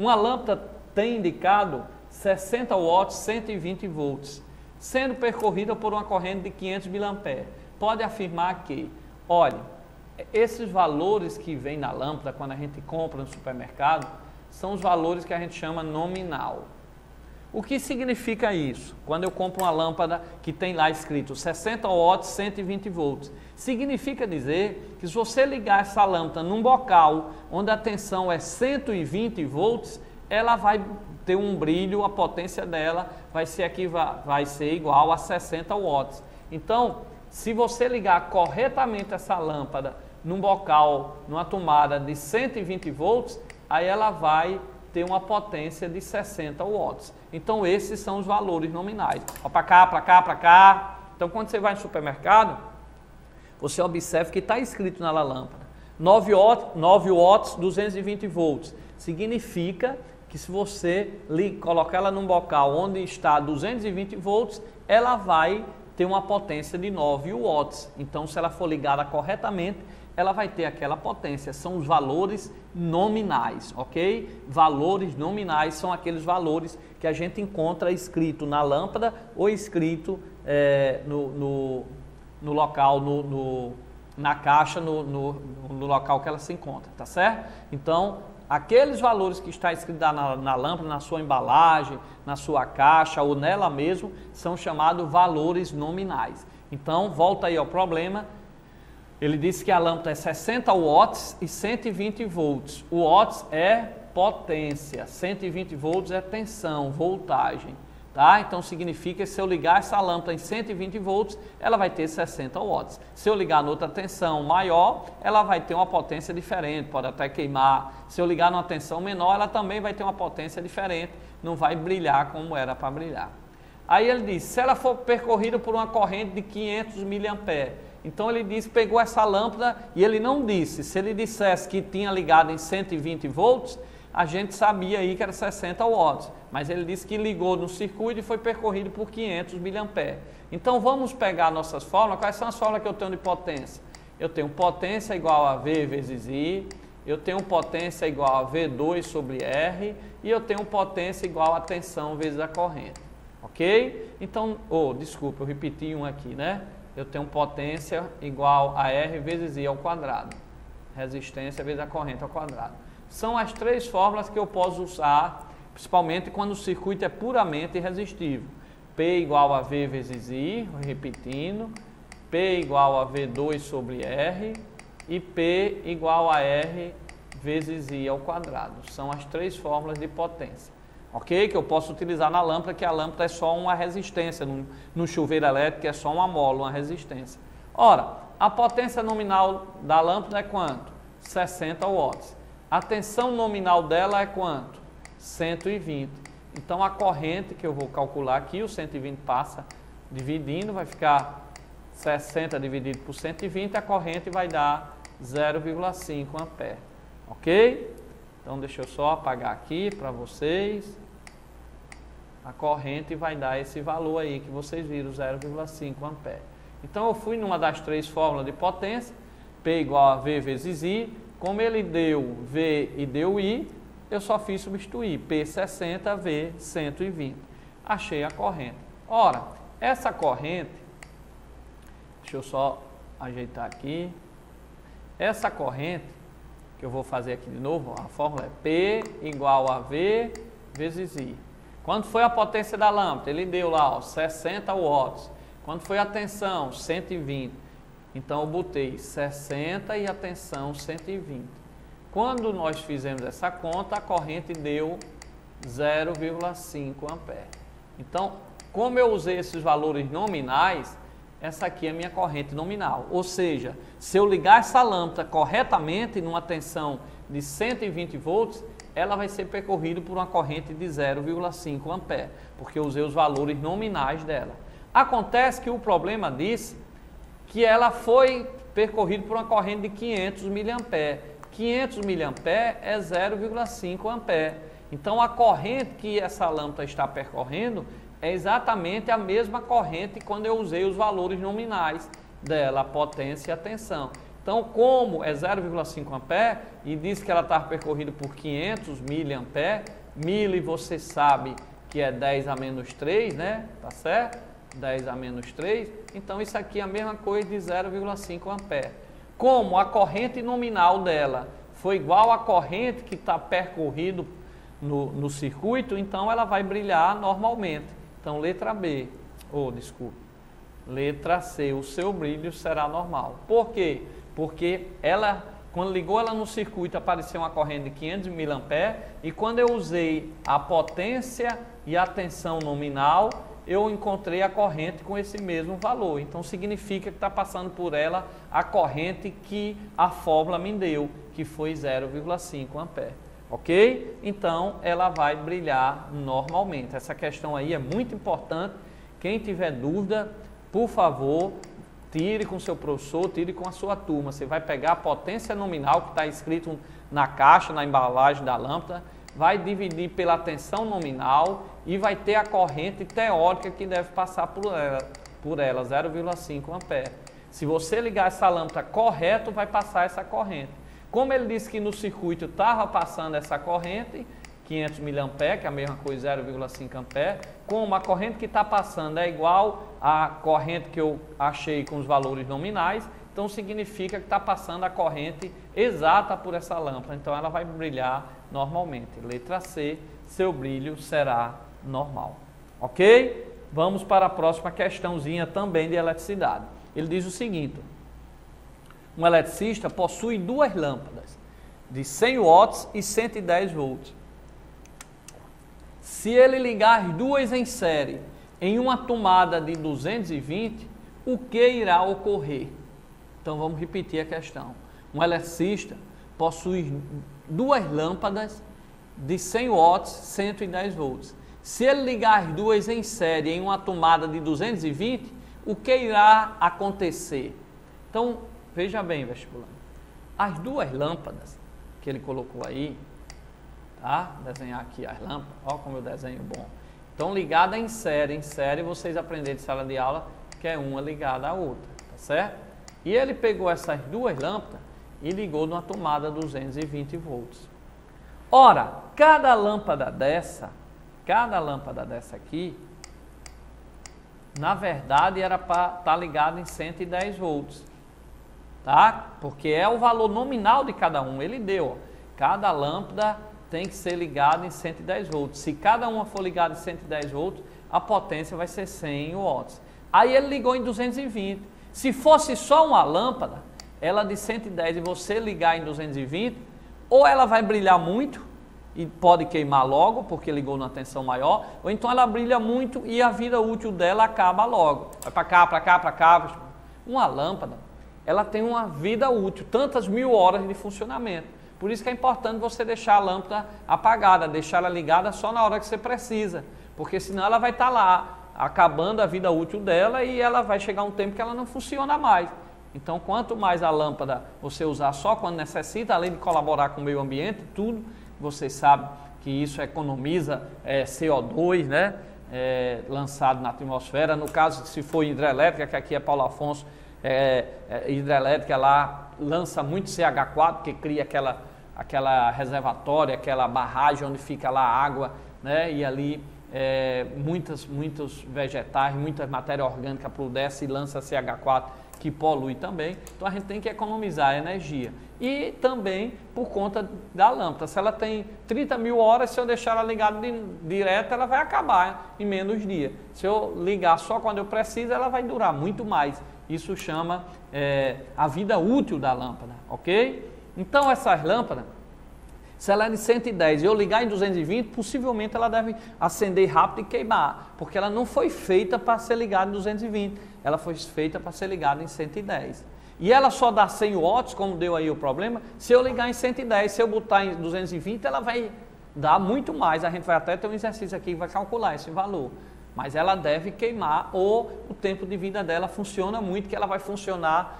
Uma lâmpada tem indicado 60 watts, 120 volts, sendo percorrida por uma corrente de 500 mA. Pode afirmar que, olha, esses valores que vêm na lâmpada, quando a gente compra no supermercado, são os valores que a gente chama nominal. O que significa isso? Quando eu compro uma lâmpada que tem lá escrito 60 watts, 120 volts, significa dizer que se você ligar essa lâmpada num bocal onde a tensão é 120 volts, ela vai ter um brilho, a potência dela vai ser igual a 60 watts. Então, se você ligar corretamente essa lâmpada num bocal, numa tomada de 120 volts, aí ela vai ter uma potência de 60 watts. Então, esses são os valores nominais. Para cá, para cá, para cá. Então, quando você vai no supermercado, você observa que está escrito na lâmpada 9 watts, 220 volts. Significa que se você colocar ela num bocal onde está 220 volts, ela vai ter uma potência de 9 watts. Então, se ela for ligada corretamente, ela vai ter aquela potência. São os valores nominais, ok? Valores nominais são aqueles valores que a gente encontra escrito na lâmpada ou escrito no local, na caixa, no local que ela se encontra, tá certo? Então, aqueles valores que está escrito na lâmpada, na sua embalagem, na sua caixa ou nela mesmo, são chamados valores nominais. Então, volta aí ao problema. Ele disse que a lâmpada é 60 watts e 120 volts. O watts é potência, 120 volts é tensão, voltagem. Tá? Então significa que se eu ligar essa lâmpada em 120 volts, ela vai ter 60 watts. Se eu ligar noutra tensão maior, ela vai ter uma potência diferente, pode até queimar. Se eu ligar numa tensão menor, ela também vai ter uma potência diferente, não vai brilhar como era para brilhar. Aí ele diz, se ela for percorrida por uma corrente de 500 mA, então ele disse, pegou essa lâmpada e ele não disse. Se ele dissesse que tinha ligado em 120 volts, a gente sabia aí que era 60 watts. Mas ele disse que ligou no circuito e foi percorrido por 500 mA. Então vamos pegar nossas fórmulas. Quais são as fórmulas que eu tenho de potência? Eu tenho potência igual a V vezes I, eu tenho potência igual a V2 sobre R e eu tenho potência igual a tensão vezes a corrente. Ok? Então, desculpa, eu repeti um aqui, né? Eu tenho potência igual a R vezes I ao quadrado. Resistência vezes a corrente ao quadrado. São as três fórmulas que eu posso usar, principalmente quando o circuito é puramente resistível. P igual a V vezes I, repetindo. P igual a V2 sobre R. E P igual a R vezes I ao quadrado. São as três fórmulas de potência. Ok? Que eu posso utilizar na lâmpada, que a lâmpada é só uma resistência. No chuveiro elétrico é só uma mola, uma resistência. Ora, a potência nominal da lâmpada é quanto? 60 watts. A tensão nominal dela é quanto? 120. Então, a corrente que eu vou calcular aqui, o 120 passa dividindo, vai ficar 60 dividido por 120, a corrente vai dar 0,5 ampere. Ok? Então, deixa eu só apagar aqui para vocês. A corrente vai dar esse valor aí que vocês viram, 0,5 ampere. Então, eu fui numa das três fórmulas de potência, P igual a V vezes I. Como ele deu V e deu I, eu só fiz substituir. P 60, V 120. Achei a corrente. Ora, essa corrente, deixa eu só ajeitar aqui. Essa corrente, que eu vou fazer aqui de novo, a fórmula é P igual a V vezes I. Quanto foi a potência da lâmpada? Ele deu lá, 60 watts. Quanto foi a tensão? 120. Então, eu botei 60 e a tensão 120. Quando nós fizemos essa conta, a corrente deu 0,5 ampere. Então, como eu usei esses valores nominais, essa aqui é a minha corrente nominal. Ou seja, se eu ligar essa lâmpada corretamente numa tensão de 120 volts, ela vai ser percorrida por uma corrente de 0,5 ampere, porque eu usei os valores nominais dela. Acontece que o problema disse que ela foi percorrida por uma corrente de 500 mA. 500 mA é 0,5 ampere. Então, a corrente que essa lâmpada está percorrendo é exatamente a mesma corrente quando eu usei os valores nominais dela, a potência e a tensão. Então, como é 0,5 ampere e diz que ela está percorrida por 500 miliampere, mili você sabe que é 10 a menos 3, né? Tá certo? 10 a menos 3. Então, isso aqui é a mesma coisa de 0,5 ampere. Como a corrente nominal dela foi igual à corrente que está percorrido no circuito, então ela vai brilhar normalmente. Então, letra B, letra C, o seu brilho será normal. Por quê? Porque ela, quando ligou ela no circuito, apareceu uma corrente de 500 miliampere e quando eu usei a potência e a tensão nominal, eu encontrei a corrente com esse mesmo valor. Então, significa que está passando por ela a corrente que a fórmula me deu, que foi 0,5 ampere. Ok? Então, ela vai brilhar normalmente. Essa questão aí é muito importante. Quem tiver dúvida, por favor, tire com o seu professor, tire com a sua turma. Você vai pegar a potência nominal que está escrito na caixa, na embalagem da lâmpada, vai dividir pela tensão nominal e vai ter a corrente teórica que deve passar por ela 0,5 ampere. Se você ligar essa lâmpada correto, vai passar essa corrente. Como ele disse que no circuito estava passando essa corrente, 500 miliampere, que é a mesma coisa, 0,5 ampere, como a corrente que está passando é igual à corrente que eu achei com os valores nominais, então significa que está passando a corrente exata por essa lâmpada, então ela vai brilhar normalmente. Letra C, seu brilho será normal. Ok? Vamos para a próxima questãozinha também de eletricidade. Ele diz o seguinte: um eletricista possui duas lâmpadas de 100 watts e 110 volts. Se ele ligar as duas em série em uma tomada de 220, o que irá ocorrer? Então vamos repetir a questão. Um eletricista possui duas lâmpadas de 100 watts, 110 volts. Se ele ligar as duas em série em uma tomada de 220, o que irá acontecer? Então, veja bem, vestibulando. As duas lâmpadas que ele colocou aí, tá? Desenhar aqui as lâmpadas, ó como eu desenho bom. Então, ligada em série vocês aprenderam de sala de aula que é uma ligada à outra, tá certo? E ele pegou essas duas lâmpadas e ligou numa tomada 220 volts. Ora, cada lâmpada dessa aqui, na verdade era para estar ligada em 110 volts, tá? Porque é o valor nominal de cada um, ele deu, ó. Cada lâmpada tem que ser ligada em 110 volts. Se cada uma for ligada em 110 volts, a potência vai ser 100 watts. Aí ele ligou em 220. Se fosse só uma lâmpada, ela de 110 e você ligar em 220, ou ela vai brilhar muito e pode queimar logo, porque ligou numa tensão maior, ou então ela brilha muito e a vida útil dela acaba logo. Vai para cá, para cá, para cá. Uma lâmpada, ela tem uma vida útil, tantas 1000 horas de funcionamento. Por isso que é importante você deixar a lâmpada apagada, deixar ela ligada só na hora que você precisa, porque senão ela vai estar lá, acabando a vida útil dela e ela vai chegar um tempo que ela não funciona mais. Então, quanto mais a lâmpada você usar só quando necessita, além de colaborar com o meio ambiente, tudo, você sabe que isso economiza CO2, né? Lançado na atmosfera. No caso, se for hidrelétrica, que aqui é Paulo Afonso, hidrelétrica lá lança muito CH4, que cria aquela reservatória, aquela barragem onde fica lá a água, né? E ali muitos vegetais, muita matéria orgânica apodrece e lança CH4, que polui também. Então a gente tem que economizar energia. E também por conta da lâmpada. Se ela tem 30 mil horas, se eu deixar ela ligada direto, ela vai acabar em menos dias. Se eu ligar só quando eu preciso, ela vai durar muito mais. Isso chama a vida útil da lâmpada, ok? Então essas lâmpadas, se ela é de 110 e eu ligar em 220, possivelmente ela deve acender rápido e queimar, porque ela não foi feita para ser ligada em 220, ela foi feita para ser ligada em 110. E ela só dá 100 watts, como deu aí o problema, se eu ligar em 110, se eu botar em 220, ela vai dar muito mais. A gente vai até ter um exercício aqui que vai calcular esse valor. Mas ela deve queimar, ou o tempo de vida dela funciona muito, que ela vai funcionar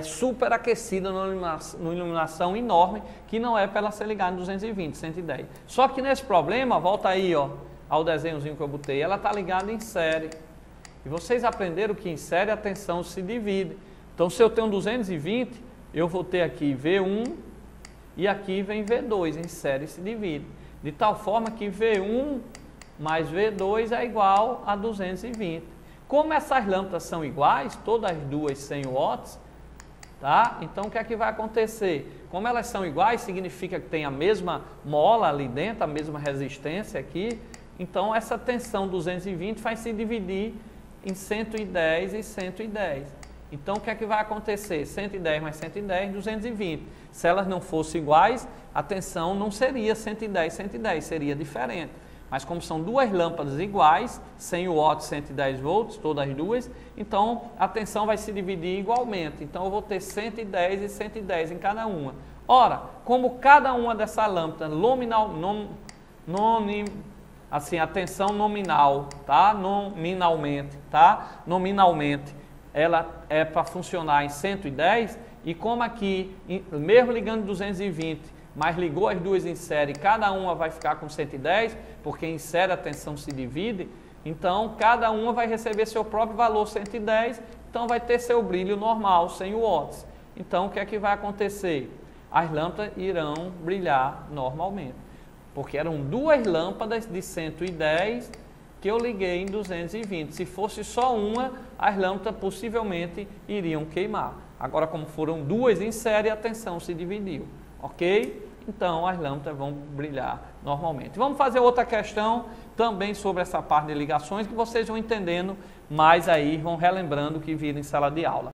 superaquecida numa iluminação enorme, que não é para ela ser ligada em 220, 110. Só que nesse problema, volta aí ó, ao desenhozinho que eu botei, ela está ligada em série. E vocês aprenderam que em série a tensão se divide. Então se eu tenho 220, eu vou ter aqui V1 e aqui vem V2, em série se divide. De tal forma que V1 mais V2 é igual a 220. Como essas lâmpadas são iguais, todas as duas 100 watts, tá? Então o que é que vai acontecer? Como elas são iguais, significa que tem a mesma mola ali dentro, a mesma resistência aqui. Então essa tensão 220 vai se dividir em 110 e 110. Então o que é que vai acontecer? 110 mais 110, 220. Se elas não fossem iguais, a tensão não seria 110, 110, seria diferente. Mas como são duas lâmpadas iguais, 100 watts, 110 volts, todas as duas, então a tensão vai se dividir igualmente. Então eu vou ter 110 e 110 em cada uma. Ora, como cada uma dessa lâmpada assim, a tensão nominal, tá? Nominalmente, ela é para funcionar em 110, e como aqui, mesmo ligando 220, mas ligou as duas em série, cada uma vai ficar com 110, porque em série a tensão se divide, então cada uma vai receber seu próprio valor 110, então vai ter seu brilho normal, 100 watts. Então o que é que vai acontecer? As lâmpadas irão brilhar normalmente, porque eram duas lâmpadas de 110 que eu liguei em 220. Se fosse só uma, as lâmpadas possivelmente iriam queimar. Agora, como foram duas em série, a tensão se dividiu, ok? Então as lâmpadas vão brilhar normalmente. Vamos fazer outra questão também sobre essa parte de ligações, que vocês vão entendendo mais aí, vão relembrando o que viram em sala de aula.